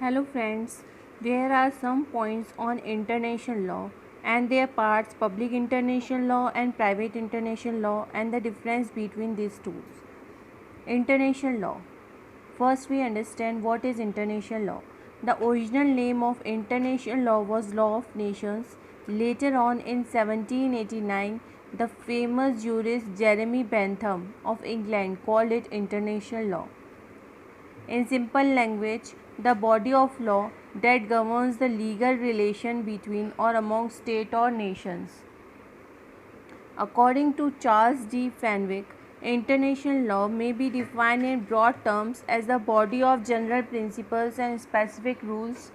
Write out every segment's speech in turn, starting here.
Hello friends, there are some points on international law and their parts public international law and private international law and the difference between these two. International law. First we understand what is international law. The original name of international law was Law of Nations. Later on in 1789, the famous jurist Jeremy Bentham of England called it international law. In simple language, the body of law that governs the legal relation between or among state or nations. According to Charles D. Fenwick, international law may be defined in broad terms as the body of general principles and specific rules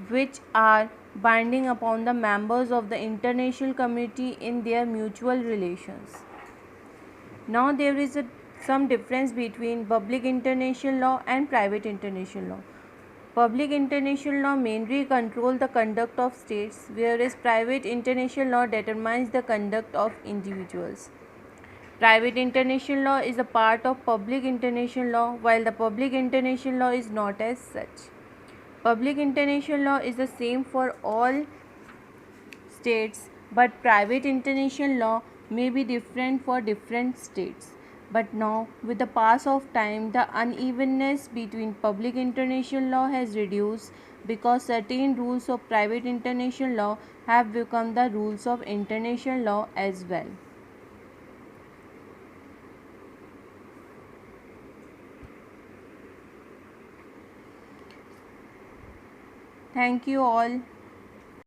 which are binding upon the members of the international community in their mutual relations. Now there is some difference between public international law and private international law. Public international law mainly controls the conduct of states, whereas private international law determines the conduct of individuals. Private international law is a part of public international law, while the public international law is not as such. Public international law is the same for all states, but private international law may be different for different states. But now, with the pass of time, the unevenness between public international law has reduced because certain rules of private international law have become the rules of international law as well. Thank you all.